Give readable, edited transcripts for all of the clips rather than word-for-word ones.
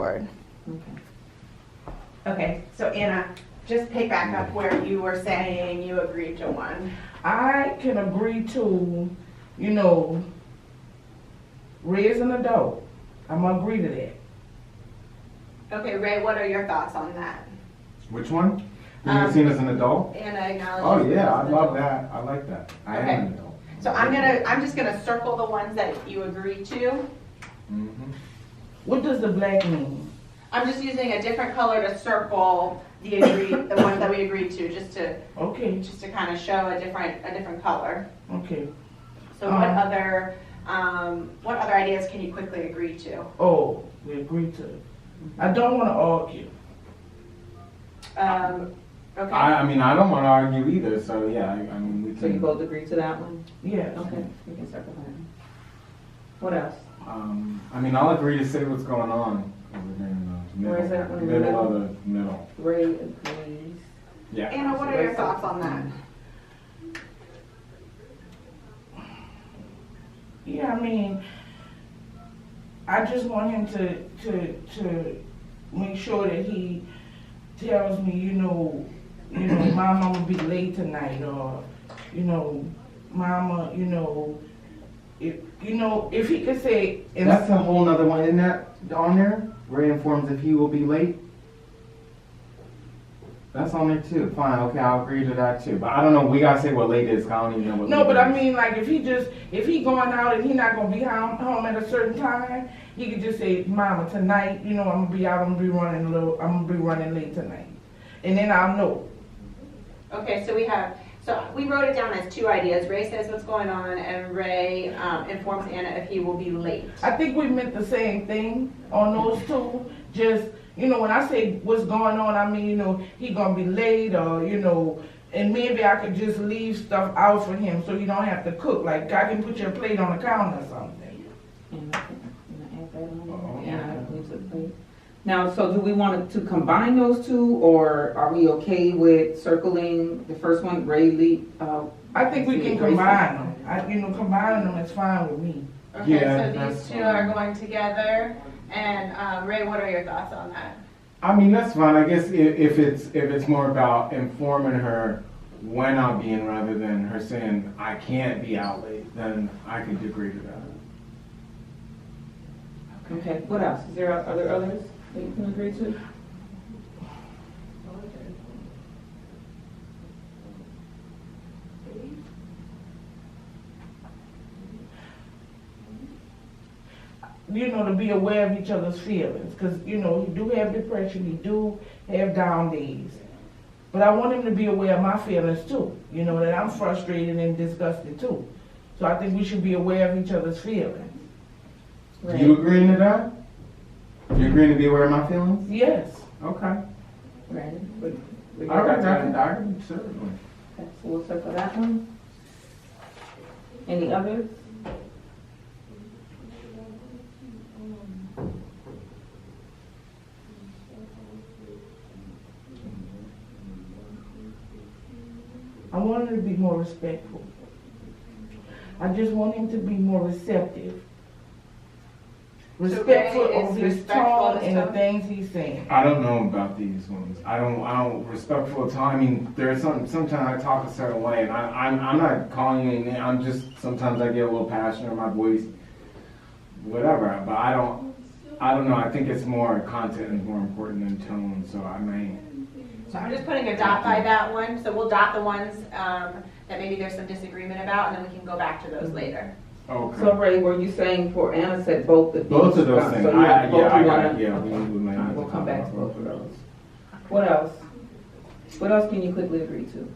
board. Okay, so Anna, just pick back up where you were saying you agreed to one. I can agree to, you know, raise an adult. I'm gonna agree to that. Okay, Ray, what are your thoughts on that? Which one? Being seen as an adult? Anna acknowledges. Oh yeah, I as an love adult. that. I like that. I Okay. am an adult. So I'm just gonna circle the ones that you agreed to. Mm-hmm. What does the black mean? I'm just using a different color to circle the ones that we agreed to, just to Okay, kind of show a different color. okay. So what other ideas can you quickly agree to? Oh, we agree to it. I don't wanna argue. Okay. I mean, I don't want to argue either. So yeah, I mean, we can. So you both agree to that one? Yes. Okay, we can circle that. What else? I mean, I'll agree to say what's going on over there in the middle. Where is that one in the Middle of the middle. Ray agrees. Yeah. Anna, what are your thoughts on that? Yeah, I mean, I just want him to make sure that he tells me, Mama, I'm gonna be late tonight, or, Mama, if he could say. That's a whole nother one. Isn't that on there? Ray informs if he will be late. That's on there too. Fine, okay, I'll agree to that too. But I don't know. We gotta say what late is. 'Cause I don't even know what. No, late but I is. mean, like, if he going out and he not gonna be home at a certain time, he could just say, Mama, tonight, I'm gonna be out, I'm gonna be running late tonight, and then I'll know. Okay, so we wrote it down as two ideas. Ray says what's going on, and Ray informs Anna if he will be late. I think we meant the same thing on those two. Just, when I say what's going on, I mean, he gonna be late, or, and maybe I could just leave stuff out for him so you don't have to cook. Like, I can put your plate on the counter or something. Now, so do we want to combine those two, or are we okay with circling the first one, Ray Lee? I think we can combine them. Combining them is fine with me. Okay, Yeah, so that's these two fine. are going together. And Ray, what are your thoughts on that? I mean, that's fine. I guess if it's more about informing her when I'll be in rather than her saying I can't be out late, then I could agree to that. Okay, what else? Is there others that you can agree to? To be aware of each other's feelings. Because, he do have depression, he do have down days. But I want him to be aware of my feelings too. That I'm frustrated and disgusted too. So I think we should be aware of each other's feelings. Do you agreeing to that? You agreeing to be aware of my feelings? Yes. Okay. Right. We All right, got that. I can certainly. Okay, so we'll circle that one. Any others? I want him to be more respectful. I just want him to be more receptive. Respectful Ray is of his respectful tone of his and the tone? things he's saying. I don't know about these ones. I don't respectful time. I mean, there's sometimes I talk a certain way, and I'm not calling you a name. I'm just sometimes I get a little passionate in my voice, whatever. But I don't know. I think it's more content is more important than tone. So I may. So I'm just putting a dot by that one. So we'll dot the ones that maybe there's some disagreement about, and then we can go back to those later. Okay. So Ray, were you saying for Anna said both of these? Both of those things. So you have both I you got wanna- it. Yeah, okay. we might have We'll to come talk back to about both of those. What else? What else can you quickly agree to?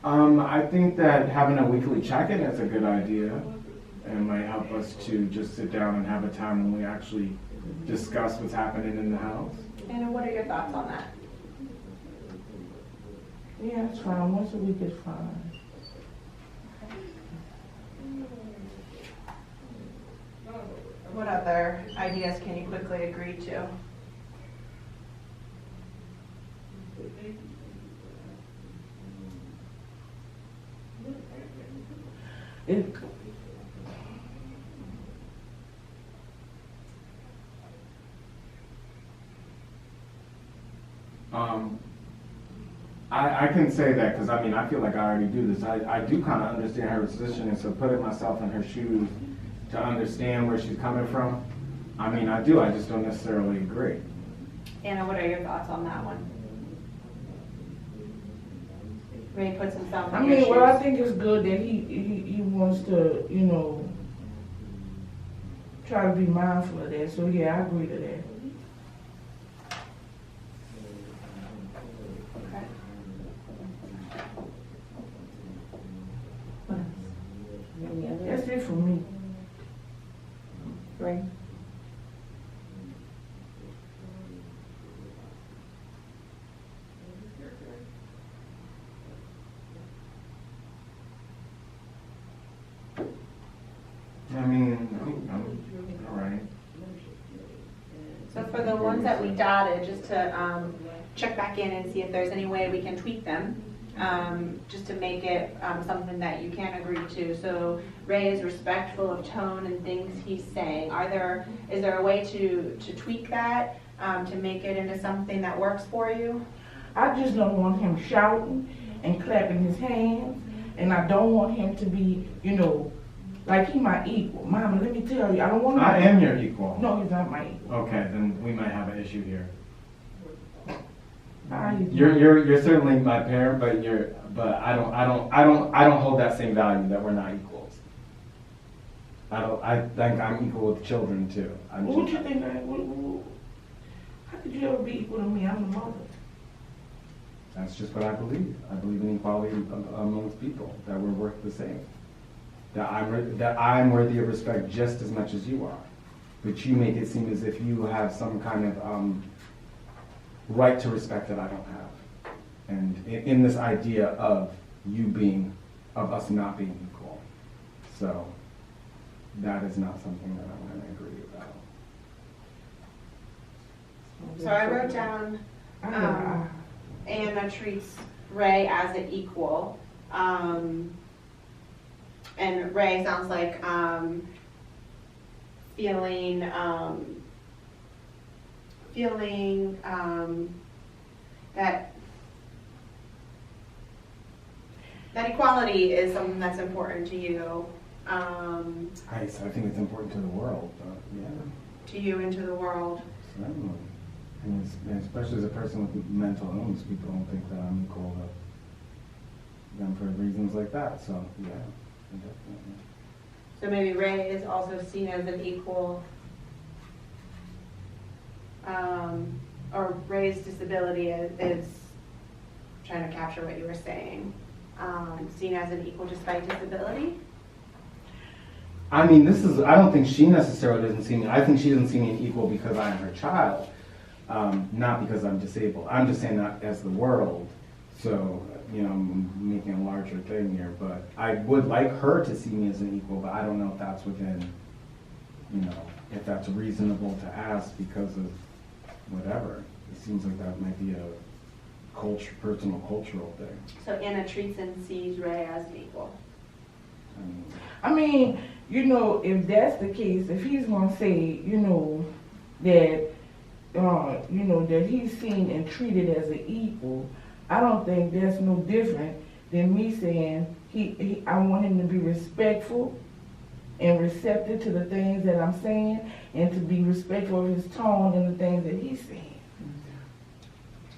I think that having a weekly check-in is a good idea and might help us to just sit down and have a time when we actually discuss what's happening in the house. Anna, what are your thoughts on that? Yeah, it's fine. Once a week is fine. What other ideas can you quickly agree to? I can say that because I mean I feel like I already do this. I do kind of understand her position, and so putting myself in her shoes to understand where she's coming from. I mean I do. I just don't necessarily agree. Anna, what are your thoughts on that one? Ray puts himself in I your mean, shoes. well, I think it's good that he wants to, you know, try to be mindful of that. So yeah, I agree to that. Okay. What else? Any other? That's it for me. Ray? I mean, I'm all right. So for the ones that we dotted, just to check back in and see if there's any way we can tweak them, just to make it something that you can agree to. So Ray is respectful of tone and things he's saying. Is there a way to tweak that, to make it into something that works for you? I just don't want him shouting and clapping his hands, and I don't want him to be, you know, like he my equal. Mama, let me tell you, I don't want him. I am your equal. No, he's not my equal. Okay, then we might have an issue here. He's You're certainly my parent, but I don't hold that same value that we're not equals. I think I'm equal with children too. What would you think? How could you ever be equal to me? I'm the mother. That's just what I believe. I believe in equality amongst people, that we're worth the same. That I'm worthy of respect just as much as you are. But you make it seem as if you have some kind of right to respect that I don't have. And in this idea of us not being equal. So that is not something that I'm going to agree about. So I wrote down Anna treats Ray as an equal. And Ray sounds like feeling that equality is something that's important to you. I think it's important to the world, but yeah. To you and to the world. Certainly. And especially as a person with mental illness, people don't think that I'm equal to them for reasons like that. So yeah, definitely. So maybe Ray is also seen as an equal, or Ray's disability is trying to capture what you were saying, seen as an equal despite disability? I mean, I don't think she necessarily doesn't see me. I think she doesn't see me as equal because I am her child, not because I'm disabled. I'm just saying that as the world. So, you know, I'm making a larger thing here, but I would like her to see me as an equal, but I don't know if that's within, you know, if that's reasonable to ask because of whatever. It seems like that might be a personal cultural thing. So Anna treats and sees Ray as an equal. I mean, you know, if that's the case, if he's gonna say, you know, that, that he's seen and treated as an equal, I don't think that's no different than me saying I want him to be respectful and receptive to the things that I'm saying, and to be respectful of his tone and the things that he's saying.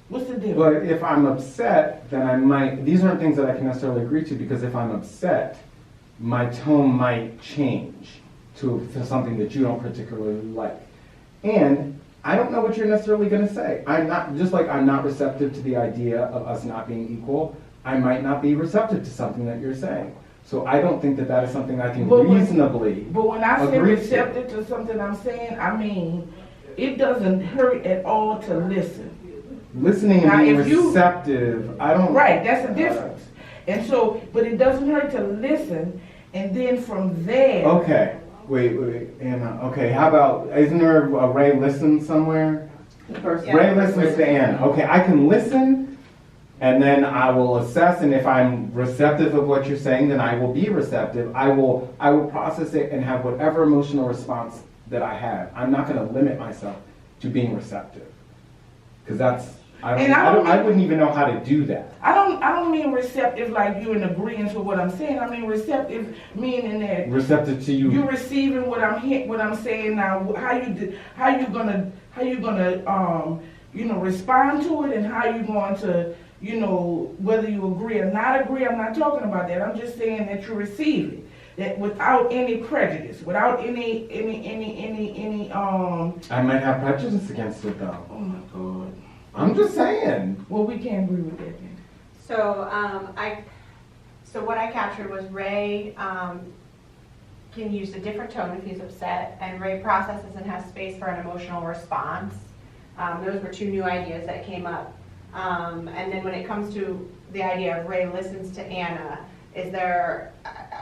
What's the difference? But if I'm upset, then I might, these aren't things that I can necessarily agree to, because if I'm upset, my tone might change to something that you don't particularly like. And I don't know what you're necessarily going to say. I'm not receptive to the idea of us not being equal, I might not be receptive to something that you're saying. So I don't think that is something I can reasonably But when I say agree receptive to something I'm saying, I mean, it doesn't hurt at all to listen. Listening and being receptive, I don't... Right, that's the difference. And so, but it doesn't hurt to listen, and then from there... Okay, wait, Anna. Okay, how about, isn't there a Ray listen somewhere? Ray listens to Anna. Okay, I can listen, and then I will assess, and if I'm receptive of what you're saying, then I will be receptive. I will process it and have whatever emotional response that I have. I'm not going to limit myself to being receptive, because I wouldn't even know how to do that. I don't mean receptive like you in agreement with what I'm saying. I mean receptive meaning that Receptive to you. you're receiving what I'm saying now. How you gonna respond to it, and how you going to whether you agree or not agree. I'm not talking about that. I'm just saying that you receive it. That without any prejudice, without any I might have prejudice against it though. oh my God. I'm just saying. Well, we can't agree with that then. So, so what I captured was Ray, can use a different tone if he's upset, and Ray processes and has space for an emotional response. Those were two new ideas that came up. And then when it comes to the idea of Ray listens to Anna, is there,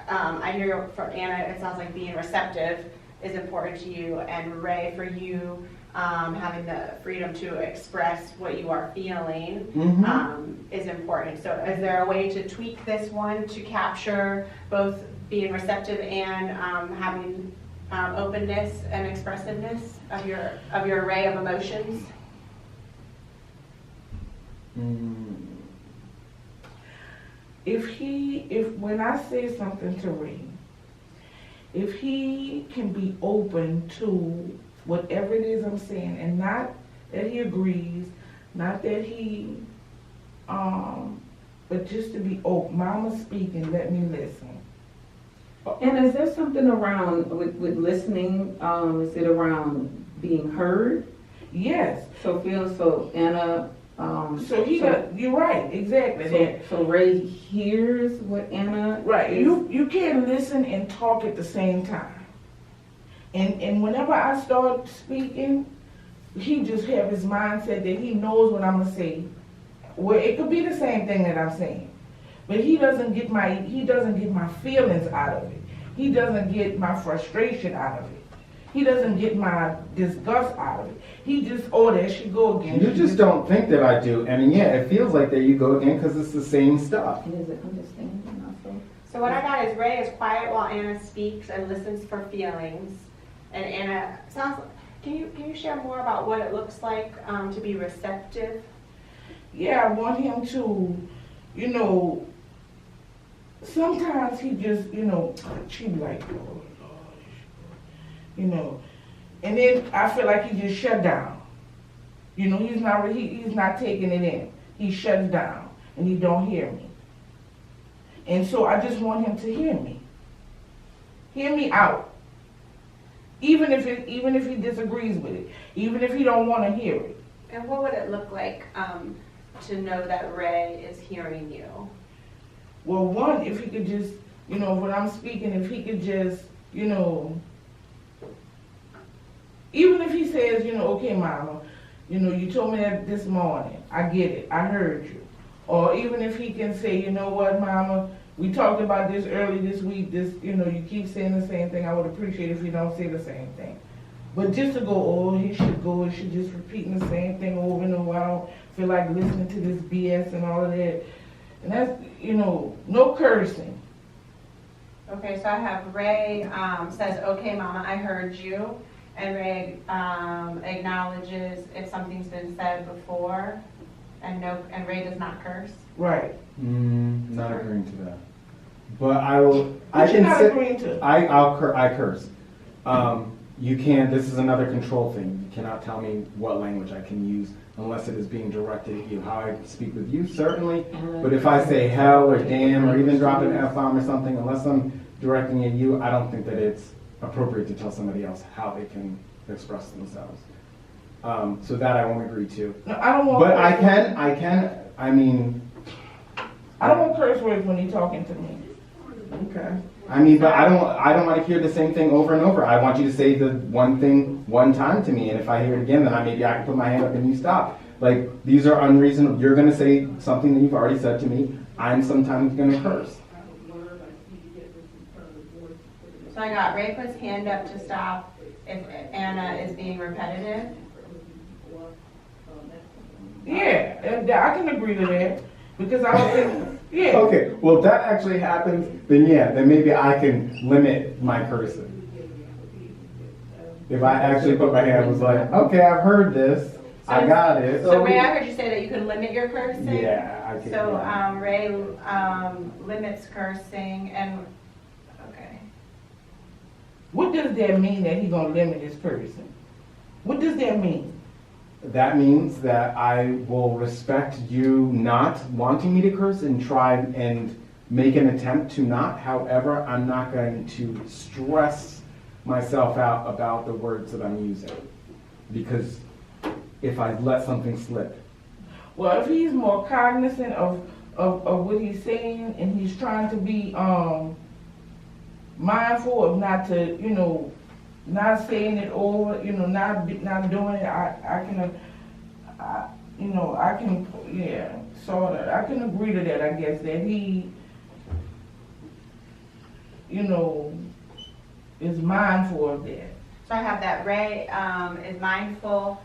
I hear from Anna, it sounds like being receptive is important to you, and Ray, for you, having the freedom to express what you are feeling is important. So is there a way to tweak this one to capture both being receptive and having openness and expressiveness of your array of emotions? If when I say something to Ray, if he can be open to whatever it is I'm saying, and not that he agrees, not that he, but just to be open. Mama speaking, let me listen. And is there something around with listening? Is it around being heard? Yes. So Anna. You're right, exactly. So Ray hears what Anna. Right. You can't listen and talk at the same time. And whenever I start speaking, he just have his mindset that he knows what I'm gonna say. Well, it could be the same thing that I'm saying, but he doesn't get my feelings out of it. He doesn't get my frustration out of it. He doesn't get my disgust out of it. He just, there she go again. You just don't think that I do, and yeah, it feels like there you go again because it's the same stuff. And is it understanding also? So what I got is Ray is quiet while Anna speaks and listens for feelings. And Anna sounds. Can you share more about what it looks like to be receptive? Yeah, I want him to, sometimes he just, she be like, oh, Lord, and then I feel like he just shut down. He's not taking it in. He shuts down and he don't hear me. And so I just want him to hear me. Hear me out. Even if he disagrees with it, even if he don't want to hear it. And what would it look like to know that Ray is hearing you? Well, one, if he could just, when I'm speaking, if he could just, even if he says, okay, Mama, you told me that this morning. I get it. I heard you. Or even if he can say, you know what, Mama, we talked about this early this week. You keep saying the same thing. I would appreciate if you don't say the same thing. But just to go, he should go, and she just repeating the same thing over and over. I don't feel like listening to this BS and all of that. And that's, no cursing. Okay, so I have Ray says, okay, Mama, I heard you. And Ray acknowledges if something's been said before, and Ray does not curse. Right. Not agreeing to that. But I will. What you not agreeing to? I curse. You can't. This is another control thing. You cannot tell me what language I can use unless it is being directed at you. How I speak with you, certainly. But if I say hell or damn or even drop an F-bomb or something, unless I'm directing at you, I don't think that it's appropriate to tell somebody else how they can express themselves. So that I won't agree to. No, I don't want. But I can. I mean. I don't want curse words when he's talking to me. Okay. I mean, but I don't want to hear the same thing over and over. I want you to say the one thing one time to me, and if I hear it again, then maybe I can put my hand up and you stop. Like, these are unreasonable. You're going to say something that you've already said to me. I'm sometimes going to curse. So I got Ray puts hand up to stop if Anna is being repetitive. Yeah, I can agree to that because I was thinking, yeah. Okay, well, if that actually happens, then maybe I can limit my cursing. If I actually put my hand and was like, okay, I've heard this, I got it. So Ray, I heard you say that you could limit your cursing? Yeah, I can. So, yeah. Ray, limits cursing and, okay. What does that mean that he gonna limit this person? What does that mean? That means that I will respect you not wanting me to curse and try and make an attempt to not. However, I'm not going to stress myself out about the words that I'm using. Because if I let something slip. Well, if he's more cognizant of what he's saying and he's trying to be mindful of not to, not saying it over, not doing it, I can, yeah, sort of, I can agree to that, I guess, that he, is mindful of that. So I have that Ray is mindful,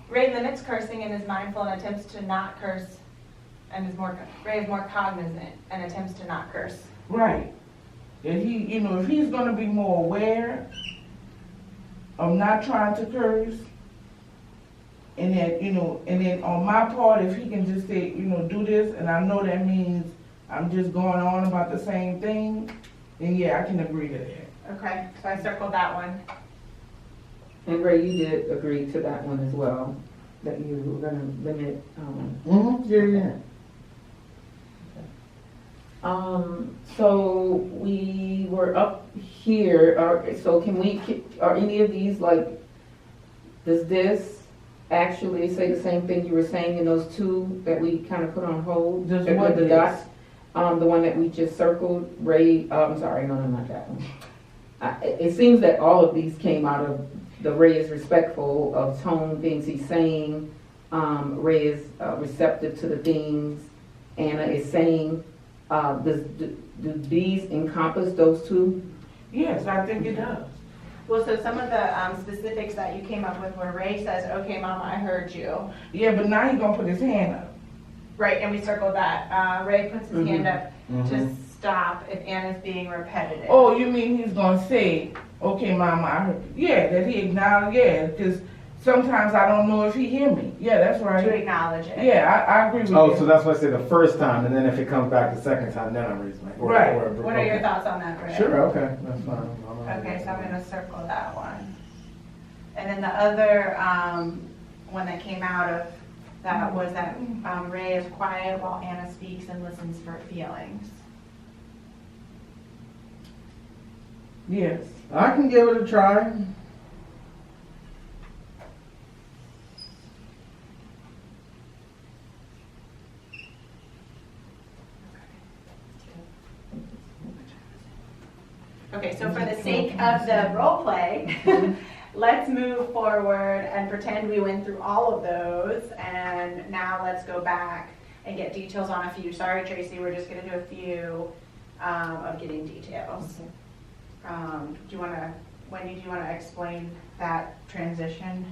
Ray limits cursing and is mindful and attempts to not curse, and Ray is more cognizant and attempts to not curse. Right. That he, if he's gonna be more aware of not trying to curse, and that, and then on my part, if he can just say, do this, and I know that means I'm just going on about the same thing, then yeah, I can agree to that. Okay, so I circled that one. And Ray, you did agree to that one as well, that you were gonna limit, Yeah. So we were up here, so are any of these does this actually say the same thing you were saying in those two that we kind of put on hold? Just With what the is? dots? The one that we just circled, Ray, I'm sorry, no, not that one. It seems that all of these came out of the Ray is respectful of tone, things he's saying. Ray is receptive to the things Anna is saying. Do these encompass those two? Yes, I think it does. Well, so some of the specifics that you came up with where Ray says, okay, Mama, I heard you. Yeah, but now he's gonna put his hand up. Right, and we circled that. Ray puts his hand up to stop if Anna's being repetitive. Oh, you mean he's gonna say, okay, Mama, I heard you. Yeah, that he acknowledge, yeah, because sometimes I don't know if he hear me. Yeah, that's right. To acknowledge it. Yeah, I agree with you. Oh, so that's why I say the first time, and then if it comes back the second time, then I raise my. Right. What are your thoughts on that, Ray? Sure, okay, that's fine. Okay, so I'm gonna circle that one. And then the other one that came out of that was that Ray is quiet while Anna speaks and listens for feelings. Yes. I can give it a try. Okay, so for the sake of the role play, let's move forward and pretend we went through all of those, and now let's go back and get details on a few. Sorry, Tracy, we're just gonna do a few of getting details. Wendy, do you wanna explain that transition?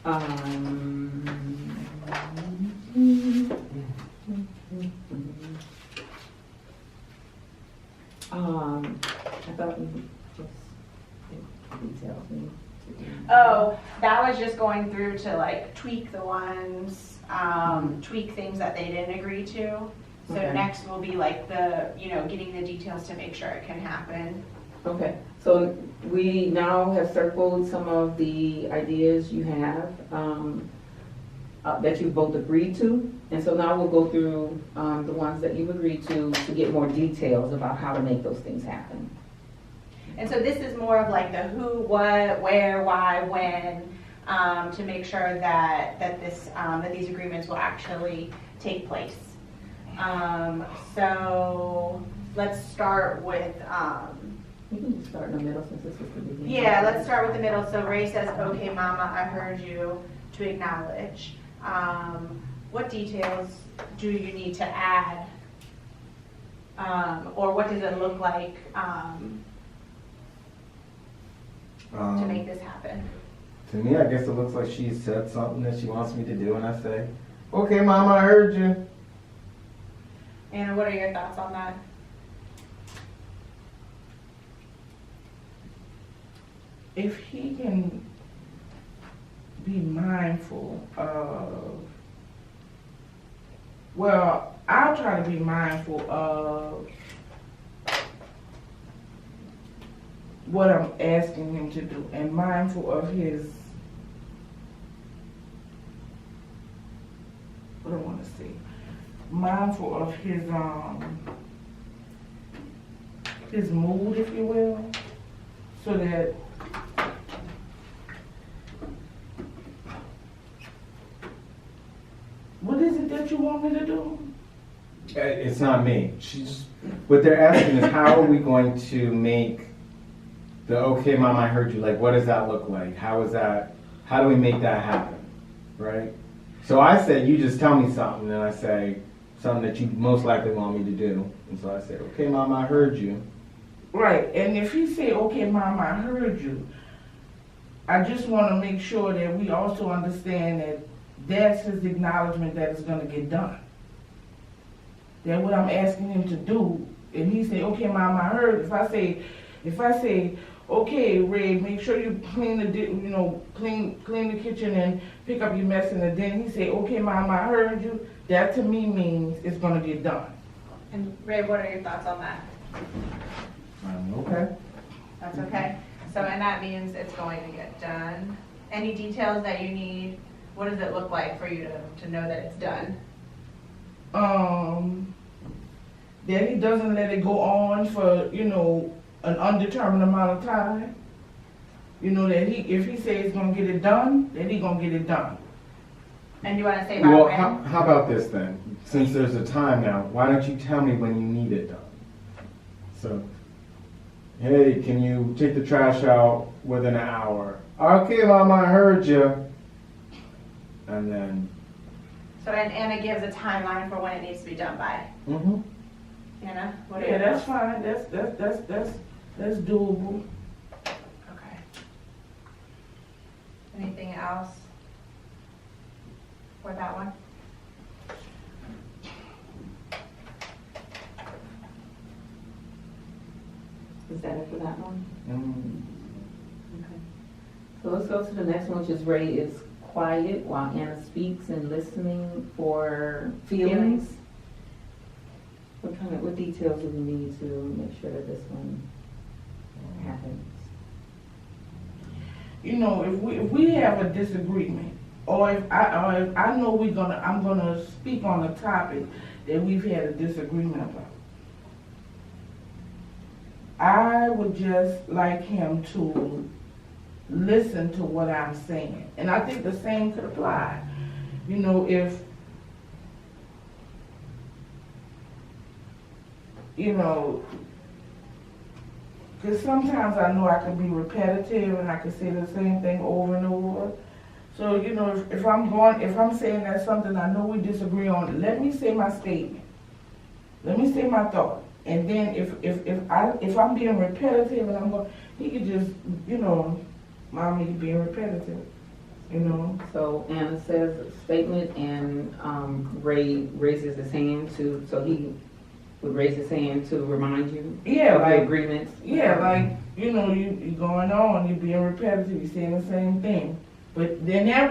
I thought you just details me. Oh, that was just going through to like tweak the ones, tweak things that they didn't agree to. So Okay. next will be like the, getting the details to make sure it can happen. Okay, so we now have circled some of the ideas you have that you both agreed to. And so now we'll go through the ones that you've agreed to get more details about how to make those things happen. And so this is more of like the who, what, where, why, when, to make sure that these agreements will actually take place. So let's start with, We can just start in the middle since this was the beginning. yeah, let's start with the middle. So Ray says, okay, Mama, I heard you, to acknowledge. What details do you need to add? Or what does it look like to make this happen? To me, I guess it looks like she said something that she wants me to do, and I say, okay, Mama, I heard you. Anna, what are your thoughts on that? If he can, be mindful of, well, I'll try to be mindful of what I'm asking him to do and mindful of his, what do I want to say? Mindful of his mood, if you will, so that what is it that you want me to do? It's not me. What they're asking is how are we going to make the okay, mom, I heard you. Like, what does that look like? How do we make that happen? Right? So I said, you just tell me something, and I say something that you most likely want me to do. And so I said, okay, mom, I heard you. Right, and if he say, okay, mom, I heard you, I just want to make sure that we also understand that that's his acknowledgement that it's going to get done. That what I'm asking him to do, and he say, okay, mom, I heard. If I say, okay, Ray, make sure you clean the kitchen and pick up your mess, and then he say, okay, mom, I heard you. That to me means it's going to get done. And Ray, what are your thoughts on that? Okay. That's okay? So, and that means it's going to get done. Any details that you need? What does it look like for you to know that it's done? That he doesn't let it go on for, an undetermined amount of time. That if he says he's gonna get it done, then he's gonna get it done. And you want to say about Well, when? how about this then? Since there's a time now, why don't you tell me when you need it done? So, hey, can you take the trash out within an hour? Okay, mom, I heard you. And then. So, and Anna gives a timeline for when it needs to be done by. Mm-hmm. Anna, what are Yeah, your that's thoughts? fine. That's doable. Okay. Anything else for that one? Is that it for that one? Mm. Okay. So let's go to the next one, which is Ray is quiet while Anna speaks and listening for feelings. What details do we need to make sure that this one happens? If we have a disagreement, or if I know I'm gonna speak on a topic that we've had a disagreement about, I would just like him to listen to what I'm saying. And I think the same could apply. Because sometimes I know I can be repetitive and I can say the same thing over and over. So, if I'm saying that's something I know we disagree on, let me say my statement. Let me say my thought. And then if I'm being repetitive and he could just, Mommy, you're being repetitive, So Anna says a statement and Ray raises his hand so he would raise his hand to remind you Yeah, of like, the agreements. Yeah, you're going on, you're being repetitive, you're saying the same thing. But then I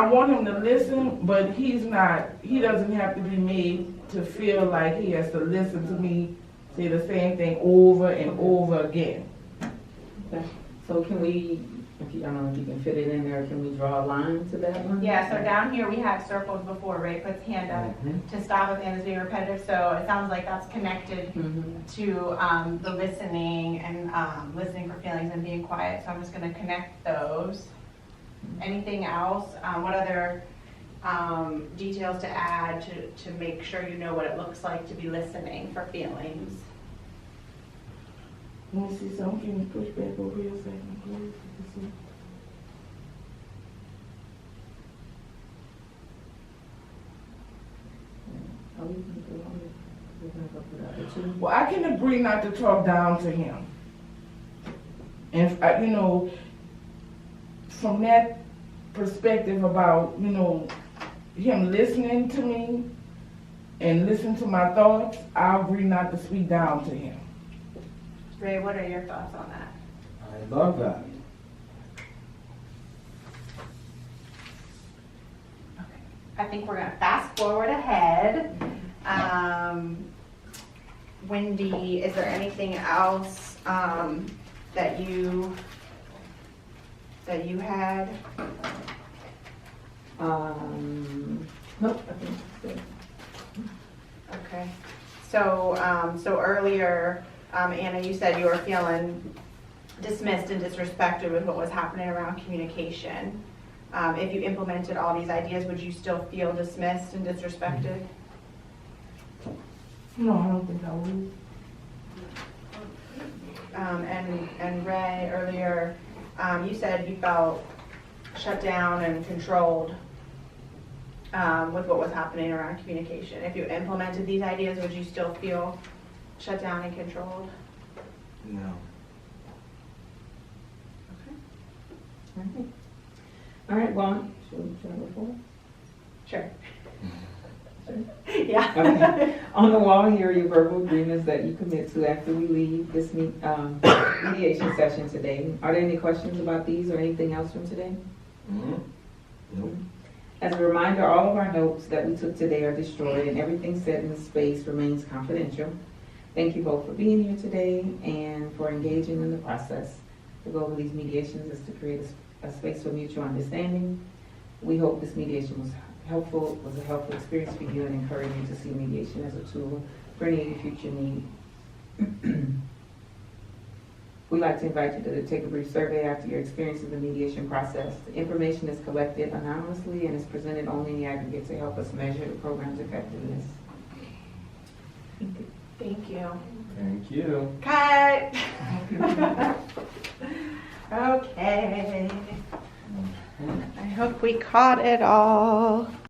want him to listen, but he doesn't have to be made to feel like he has to listen to me say the same thing over and over again. Okay. So can we, I don't know if you can fit it in there, can we draw a line to that one? Yeah, so down here we had circles before Ray puts hand up to stop if Anna's being repetitive, so it sounds like that's connected to the listening and listening for feelings and being quiet, so I'm just going to connect those. Anything else? What other details to add to make sure you know what it looks like to be listening for feelings? Let me see something. Can you push back over here a second, please? Well, I can agree not to talk down to him. And, from that perspective about, him listening to me and listen to my thoughts, I agree not to speak down to him. Ray, what are your thoughts on that? I love that. think we're gonna fast forward ahead. Wendy, is there anything else that you had? Nope, I think that's it. Okay. So earlier, Anna, you said you were feeling dismissed and disrespected with what was happening around communication. If you implemented all these ideas, would you still feel dismissed and disrespected? No, I don't think I would. And Ray, earlier, you said you felt shut down and controlled with what was happening around communication. If you implemented these ideas, would you still feel shut down and controlled? No. Okay. All right, well, should I go forward? Sure. Sure. Yeah. Okay. On the wall here are your verbal agreements that you commit to after we leave this mediation session today. Are there any questions about these or anything else from today? Nope. As a reminder, all of our notes that we took today are destroyed and everything said in the space remains confidential. Thank you both for being here today and for engaging in the process. The goal of these mediations is to create a space for mutual understanding. We hope this mediation was a helpful experience for you and encourage you to see mediation as a tool for any future need. We'd like to invite you to take a brief survey after your experience in the mediation process. The information is collected anonymously and is presented only in the aggregate to help us measure the program's effectiveness. Thank you. Thank you. Cut. Okay. I hope we caught it all.